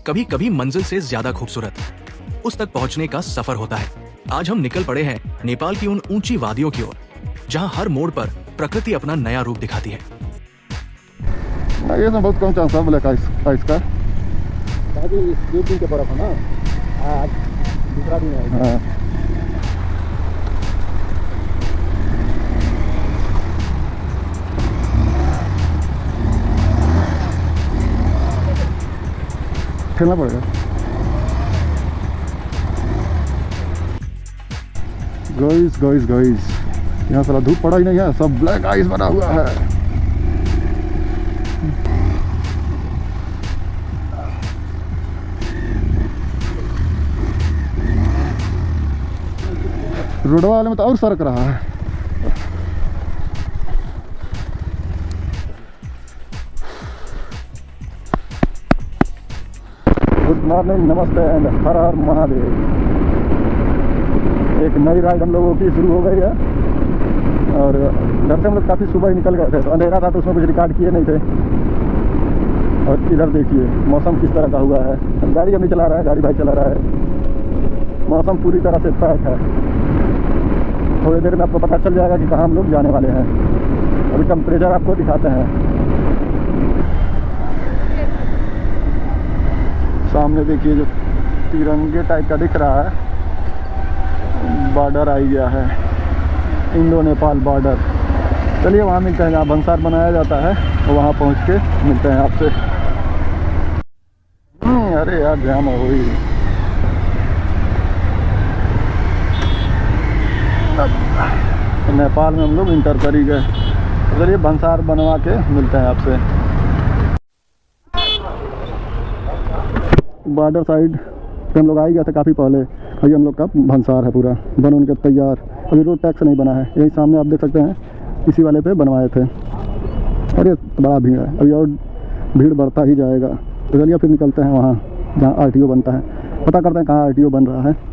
कभी कभी मंजिल से ज्यादा खूबसूरत उस तक पहुंचने का सफर होता है। आज हम निकल पड़े हैं नेपाल की उन ऊंची वादियों की ओर जहां हर मोड़ पर प्रकृति अपना नया रूप दिखाती है। ये तो बहुत कम चांस है ब्लैक आइस का। दो दिन के बर्फ है ना, आज दूसरा दिन है। हाँ। खेलना पड़ेगा। गाइस यहाँ सारा धूप पड़ा ही नहीं है, सब ब्लैक आइस बना हुआ है। रोडवा वाले में तो और सरक रहा है। गुड मॉर्निंग, नमस्ते एंड हर हर महादेव। एक नई राइड हम लोगों की शुरू हो गई है और घर से हम लोग काफ़ी सुबह ही निकल गए थे, तो अंधेरा था तो उसमें कुछ रिकॉर्ड किए नहीं थे। और इधर देखिए मौसम किस तरह का हुआ है। गाड़ी हम नहीं चला रहा है, गाड़ी भाई चला रहा है। मौसम पूरी तरह से पैक है। थोड़ी देर में आपको पता चल जाएगा कि कहाँ हम लोग जाने वाले हैं। अभी टेम्परेचर आपको दिखाते हैं। सामने देखिए जो तिरंगे टाइप का दिख रहा है, बॉर्डर आ गया है, इंडो नेपाल बॉर्डर। चलिए वहाँ मिलते हैं जहाँ भंसार बनाया जाता है, तो वहाँ पहुँच के मिलते हैं आपसे। अरे यार जाम हो गई। नेपाल में हम लोग इंटर कर ही गए। चलिए भंसार बनवा के मिलते हैं आपसे। बॉर्डर साइड पे हम लोग आ ही गए थे काफ़ी पहले। अभी हम लोग का भंसार है पूरा बन उनके तैयार। अभी रोड टैक्स नहीं बना है, यही सामने आप देख सकते हैं, इसी वाले पे बनवाए थे। और ये बड़ा भीड़ है, अभी और भीड़ बढ़ता ही जाएगा। तो चलिए फिर निकलते हैं वहाँ जहाँ आरटीओ बनता है, पता करते हैं कहाँ आरटीओ बन रहा है।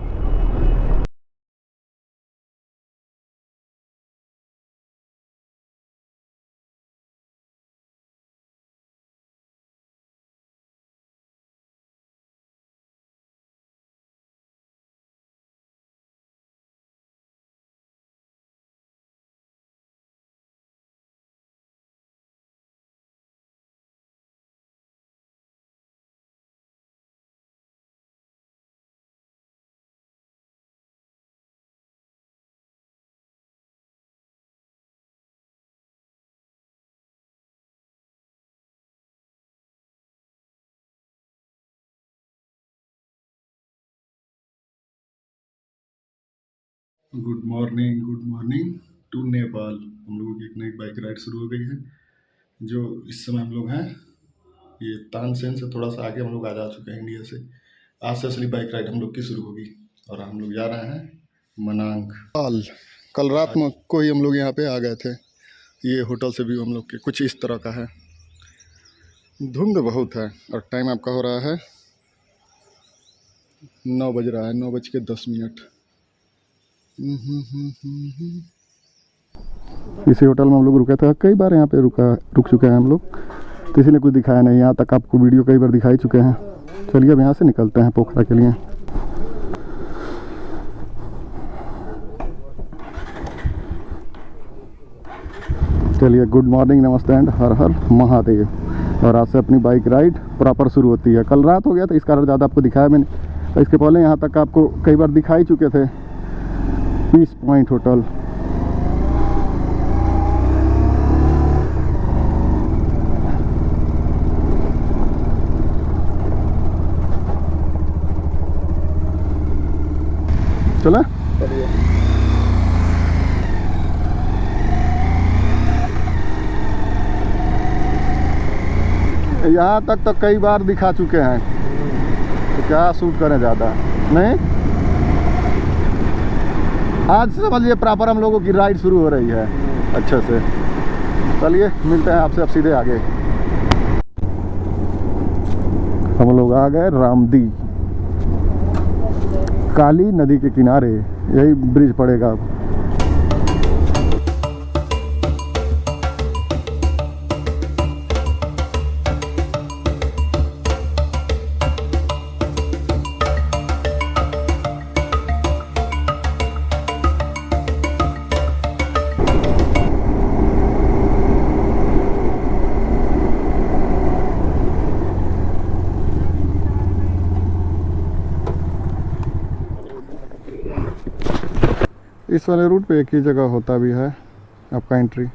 Good morning to Nepal. हम लोगों की एक नई बाइक राइड शुरू हो गई है। जो इस समय हम लोग हैं ये तानसेन से थोड़ा सा आगे हम लोग आ जा चुके हैं इंडिया से। आज से असली बाइक राइड हम लोग की शुरू होगी और हम लोग जा रहे हैं मनांग। कल रात में को ही हम लोग यहाँ पे आ गए थे। ये होटल से भी हम लोग के कुछ इस तरह का है। धुंध बहुत है और टाइम आपका हो रहा है 9 बज रहा है, 9:10। इसी होटल में हम लोग रुके थे, कई बार यहाँ पे रुक चुके हैं हम लोग, तो इसीलिए कुछ दिखाया नहीं। यहाँ तक आपको वीडियो कई बार दिखा ही चुके हैं। चलिए अब यहाँ से निकलते हैं पोखरा के लिए। चलिए गुड मॉर्निंग, नमस्ते एंड हर हर महादेव। और आज से अपनी बाइक राइड प्रॉपर शुरू होती है। कल रात हो गया था, इस कारण ज़्यादा आपको दिखाया मैंने। इसके पहले यहाँ तक आपको कई बार दिखा ही चुके थे। Peace Point Hotel. चला यहाँ तक तो कई बार दिखा चुके हैं, तो क्या शूट करें ज़्यादा नहीं। आज से समझ लीजिए प्रॉपर हम लोगों की राइड शुरू हो रही है अच्छे से। चलिए मिलते हैं आपसे अब सीधे आगे। हम लोग आ गए रामदी, काली नदी के किनारे। यही ब्रिज पड़ेगा अब। इस वाले रूट पे एक ही जगह होता भी है आपका एंट्री।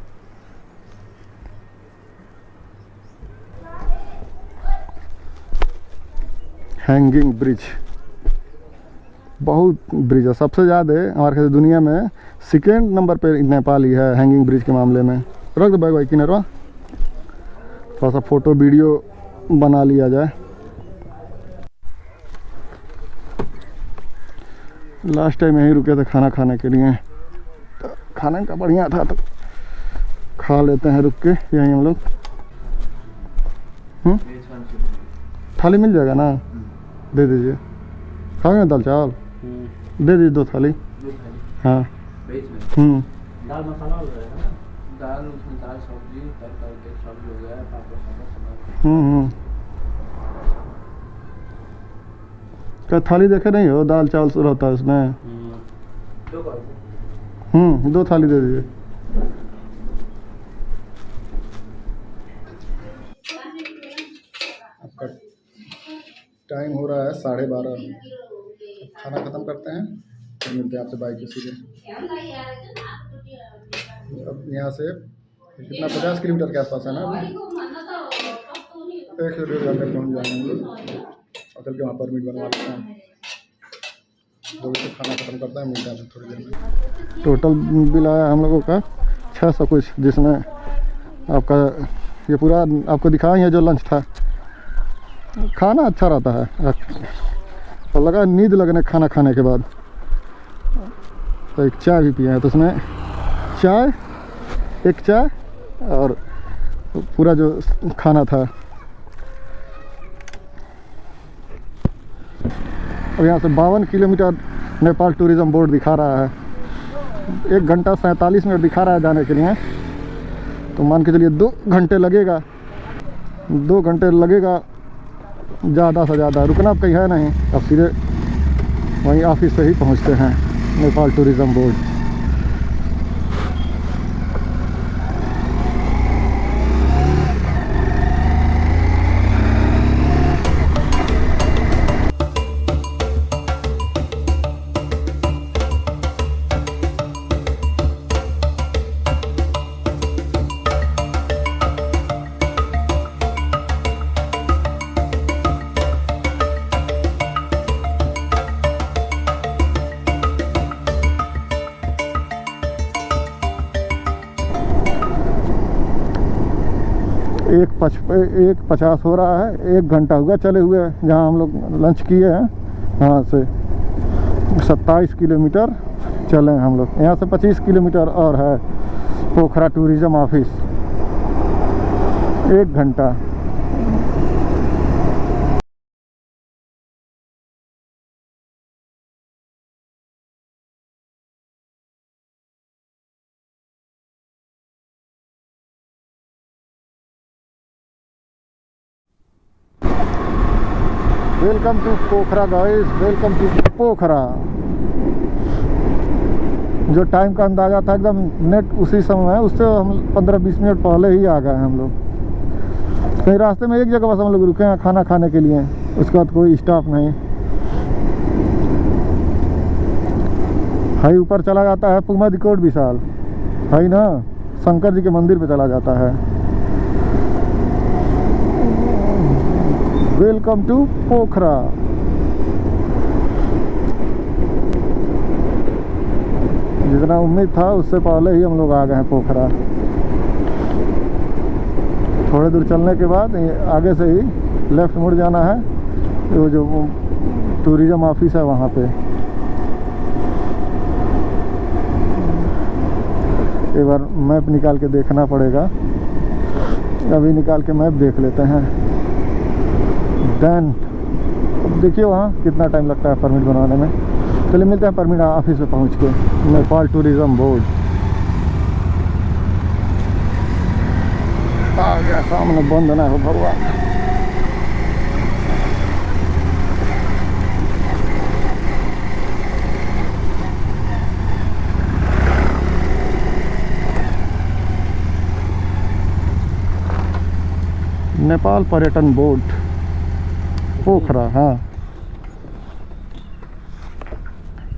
हैंगिंग ब्रिज, बहुत ब्रिज है, सबसे ज़्यादा हमारे ख्याल से दुनिया में सेकेंड नंबर पे नेपाल ही है हैंगिंग ब्रिज के मामले में। रख दो बैग भाई किनारा, थोड़ा सा फ़ोटो वीडियो बना लिया जाए। लास्ट टाइम यहीं रुके थे खाना खाने के लिए, तो खाने का बढ़िया था तो खा लेते हैं रुक के यहीं हम लोग। थाली मिल जाएगा ना, दे दीजिए। खाओगे ना दाल चावल, दे दीजिए 2 थाली। हाँ दाल मसाला हो जाएगा ना, दाल सब्जी तरकारी सब्जी हो गया, पापड़ सलाद। क्या थाली देखे नहीं हो, दाल चावल रहता है उसमें। 2 थाली दे दीजिए। आपका टाइम हो रहा है 12:30। खाना ख़त्म करते हैं फिर मिलते हैं आपसे बाइक के सीधे। अब यहाँ से कितना 50 किलोमीटर के आसपास है ना, अभी 1 से 1.5 घंटे पहुँच जाएंगे हम लोग। और चल के वहाँ परमिट बनवा लेते हैं, 2 बजे तक खाना ख़त्म करते हैं, मिलते हैं थोड़ी देर में। टोटल बिल आया हम लोगों का 600 कुछ, जिसमें आपका ये पूरा आपको दिखाया है जो लंच था। खाना अच्छा रहता है और लगा नींद लगने खाना खाने के बाद, तो एक चाय भी पिया है, तो उसमें एक चाय और पूरा जो खाना था। और यहाँ से 52 किलोमीटर नेपाल टूरिज़्म बोर्ड दिखा रहा है, 1 घंटा 47 मिनट दिखा रहा है जाने के लिए। तो मान के चलिए 2 घंटे लगेगा, 2 घंटे लगेगा ज़्यादा से ज़्यादा। रुकना अब कहीं है नहीं, अब सीधे वहीं ऑफिस से ही पहुँचते हैं, नेपाल टूरिज़्म बोर्ड। एक 50 हो रहा है, 1 घंटा हुआ चले हुए जहाँ हम लोग लंच किए हैं। यहाँ से 27 किलोमीटर चले हैं हम लोग। यहाँ से 25 किलोमीटर और है पोखरा टूरिज़्म ऑफिस, 1 घंटा। Welcome to Pokhara guys, welcome to Pokhara. जो टाइम का अंदाज़ा था एकदम नेट उसी समय है, उससे हम 15-20 मिनट पहले ही आ गए हम लोग। कहीं रास्ते में एक जगह बस हम लोग रुके हैं खाना खाने के लिए, उसके बाद कोई स्टॉप नहीं। हाई ऊपर चला जाता है पुमा दिकोट विशाल, हाई ना शंकर जी के मंदिर पे चला जाता है। वेलकम टू पोखरा। जितना उम्मीद था उससे पहले ही हम लोग आ गए हैं पोखरा। थोड़े दूर चलने के बाद आगे से ही लेफ्ट मुड़ जाना है, वो जो टूरिज़्म ऑफिस है वहाँ पे। एक बार मैप निकाल के देखना पड़ेगा, अभी निकाल के मैप देख लेते हैं। देन देखिए वहाँ कितना टाइम लगता है परमिट बनवाने में। चलिए मिलते हैं परमिट ऑफिस में पहुँच के। नेपाल टूरिज़्म बोर्ड आ गया सामने, बंद ना हो भगवान। नेपाल पर्यटन बोर्ड पोखरा, हाँ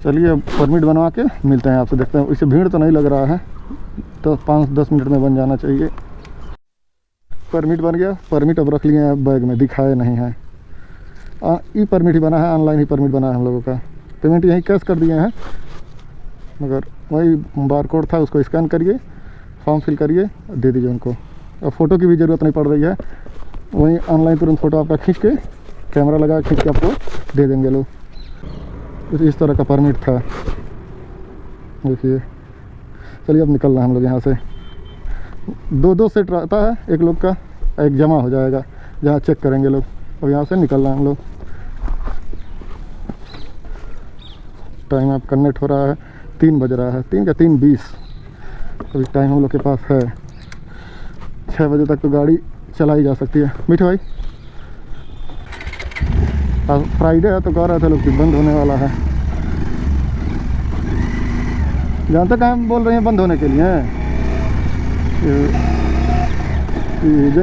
चलिए अब परमिट बनवा के मिलते हैं आपसे, देखते हैं। इससे भीड़ तो नहीं लग रहा है, तो 5-10 मिनट में बन जाना चाहिए। परमिट बन गया, परमिट अब रख लिए हैं बैग में, दिखाए नहीं है। ई परमिट ही बना है, ऑनलाइन ही परमिट बना है हम लोगों का। पेमेंट यहीं कैश कर दिए हैं, मगर वही बारकोड था, उसको स्कैन करिए, फॉर्म फिल करिए, दे दीजिए उनको। अब फ़ोटो की भी ज़रूरत नहीं पड़ रही है, वहीं ऑनलाइन तुरंत फ़ोटो आपका खींच के, कैमरा लगा खींच के आपको दे देंगे लोग। कुछ इस तरह का परमिट था, देखिए। चलिए अब निकलना है हम लोग यहाँ से। 2-2 सेट रहता है एक लोग का, एक जमा हो जाएगा जहाँ चेक करेंगे लोग। अब यहाँ से निकलना है हम लोग। टाइम आप कनेक्ट हो रहा है, 3 बज रहा है, 3 या 3:20 अभी टाइम हम लोग के पास है। 6 बजे तक तो गाड़ी चलाई जा सकती है। मीठे भाई, आज फ्राइडे है तो कह रहे थे लोग कि बंद होने वाला है। जानते कहाँ बोल रहे हैं बंद होने के लिए?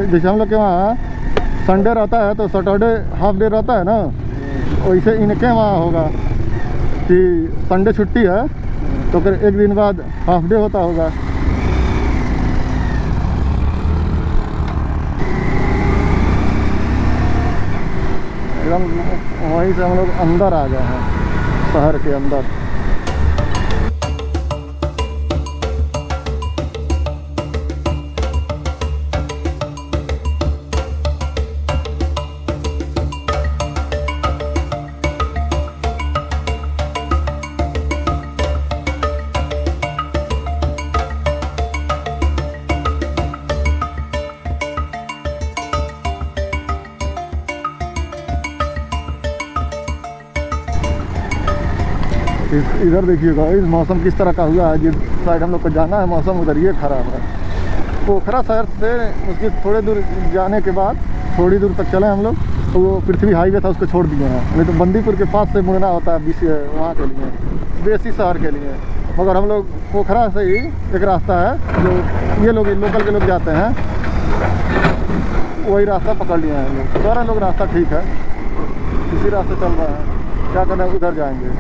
जैसे हम लोग के वहाँ संडे रहता है तो सैटरडे हाफ डे रहता है ना, वैसे इनके वहाँ होगा कि संडे छुट्टी है तो फिर एक दिन बाद हाफ डे होता होगा। एकदम वहीं से हम लोग अंदर आ गए हैं, शहर के अंदर। इधर देखिएगा इस मौसम किस तरह का हुआ है। जिस साइड हम लोग को जाना है मौसम उधर ये ख़राब है। पोखरा शहर से उसकी थोड़े दूर जाने के बाद, थोड़ी दूर तक चले हम लोग तो वो पृथ्वी हाईवे था, उसको छोड़ दिए हैं। नहीं तो बंदीपुर के पास से मुड़ना होता है बीसी वहाँ के लिए, बेसी शहर के लिए। मगर हम लोग पोखरा से ही एक रास्ता है जो ये लोग लोकल के लोग जाते हैं, वही रास्ता पकड़ लिए हैं हम लोग। सारा लोग रास्ता ठीक है, इसी रास्ते चल रहा है। क्या करना है, उधर जाएंगे।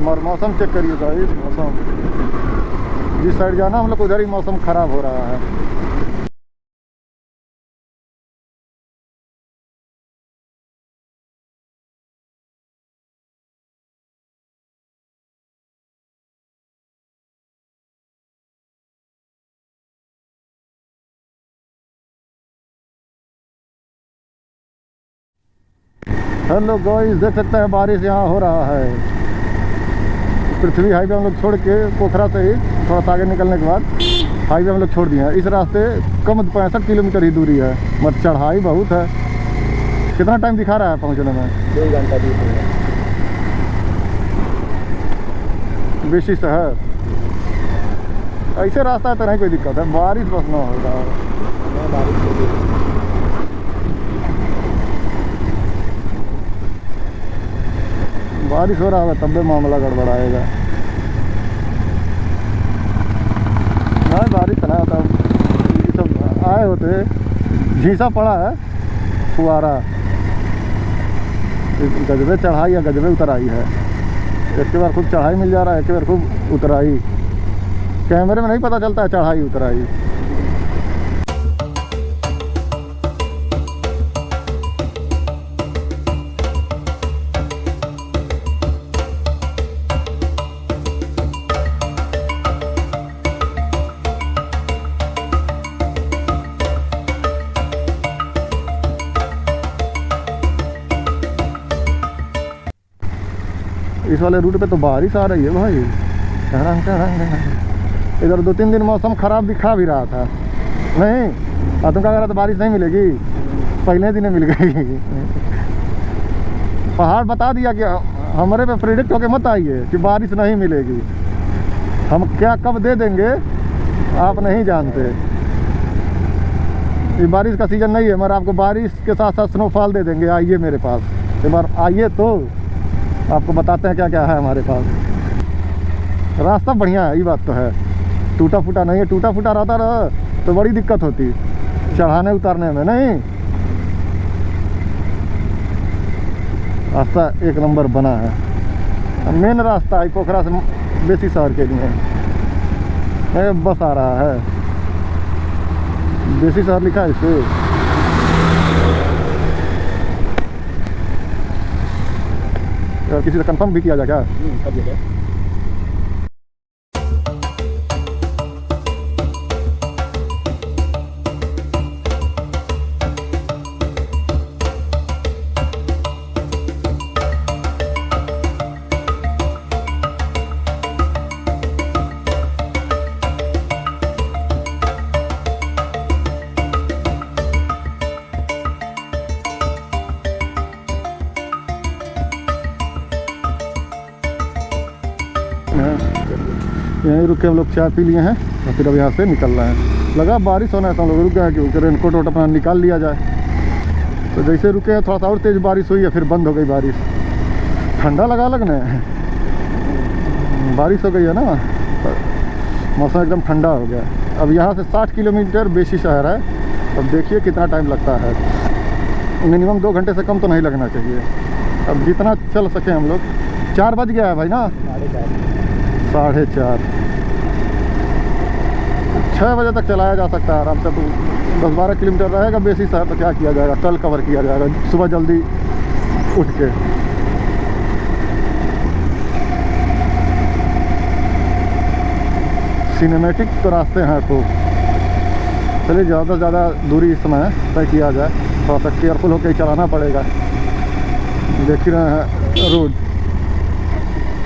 और मौसम चेक करिएगा, इस मौसम जिस साइड जाना हम लोग उधर ही मौसम ख़राब हो रहा है। हेलो गाइस, देख सकते हैं बारिश यहाँ हो रहा है। पृथ्वी हाईवे हम लोग छोड़ के पोखरा से ही थोड़ा सा आगे निकलने के बाद हाईवे हम लोग छोड़ दिए हैं। इस रास्ते कम 65 किलोमीटर ही दूरी है, मगर चढ़ाई बहुत है। कितना टाइम दिखा रहा है पहुँचने में? 2 घंटा भी होगा। बेसी शहर ऐसे रास्ता है तो नहीं कोई दिक्कत है, बारिश बस ना होगा। बारिश हो गई। बारिश हो रहा होगा तब भी मामला गड़बड़ाएगा। नहीं बारिश नहीं होता, ये सब आए होते, झीसा पड़ा है फुहारा। गजबे चढ़ाई या गजबे उतराई है। एक बार खूब चढ़ाई मिल जा रहा है, एक बार खूब उतराई। कैमरे में नहीं पता चलता है चढ़ाई उतराई। इस वाले रूट पे तो बारिश आ रही है भाई। इधर 2-3 दिन मौसम ख़राब दिखा भी रहा था। नहीं आतंका कह रहा था बारिश नहीं मिलेगी, पहले दिन मिल गई। पहाड़ बता दिया कि हमारे पे प्रेडिक्ट होके मत आइए कि बारिश नहीं मिलेगी। हम क्या कब दे देंगे आप नहीं जानते। ये बारिश का सीज़न नहीं है, मगर आपको बारिश के साथ साथ स्नोफॉल दे देंगे। आइए मेरे पास एक बार, आइए तो आपको बताते हैं क्या क्या है हमारे पास। रास्ता बढ़िया है, ये बात तो है, टूटा फूटा नहीं है। टूटा फूटा रहता रहा तो बड़ी दिक्कत होती चढ़ाने उतारने में। नहीं, रास्ता एक नंबर बना है। मेन रास्ता है पोखरा से बेसी शहर के लिए। बस आ रहा है, बेसी शहर लिखा है इस पे। किसी से कंफर्म भी किया जाए क्या? कर दिया जाए। यहीं रुक के हम लोग चाय पी लिए हैं और फिर अब यहाँ से निकल रहे हैं। लगा बारिश होना है तो हम लोग रुक गए क्योंकि रेनकोट वोट अपना निकाल लिया जाए। तो जैसे रुके हैं थोड़ा सा और तेज़ बारिश हुई है, फिर बंद हो गई बारिश। ठंडा लगा लगने, बारिश हो गई है ना, तो मौसम एकदम ठंडा हो गया। अब यहाँ से 60 किलोमीटर बेसी शहर है। अब देखिए कितना टाइम लगता है, मिनिमम 2 घंटे से कम तो नहीं लगना चाहिए। अब जितना चल सके हम लोग। 4 बज गया है भाई ना, 4:30। 6 बजे तक चलाया जा सकता है आराम से। तो 10-12 किलोमीटर रहेगा बेसी शहर, तो क्या किया जाएगा, कल कवर किया जाएगा सुबह जल्दी उठ के। सिनेमैटिक तो रास्ते हैं खूब। चलिए ज़्यादा से ज़्यादा दूरी इस समय तय किया जाए, थोड़ा सा केयरफुल होकर चलाना पड़ेगा। देख ही रहे हैं रोड,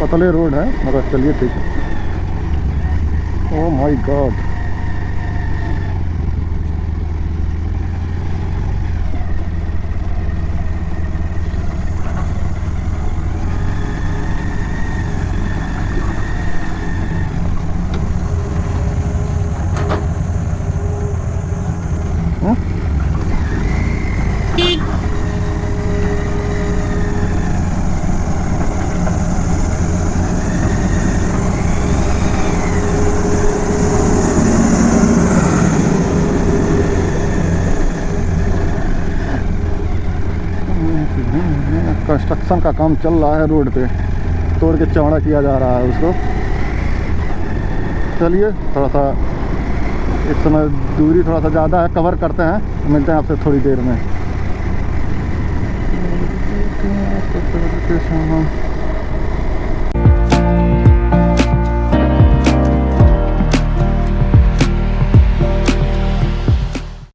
पतले रोड है, मगर चलिए ठीक है। ओह माय गॉड, कंस्ट्रक्शन का काम चल रहा है रोड पे, तोड़ के चौड़ा किया जा रहा है उसको। चलिए थोड़ा सा इस समय दूरी थोड़ा सा ज़्यादा है, कवर करते हैं, मिलते हैं आपसे थोड़ी देर में।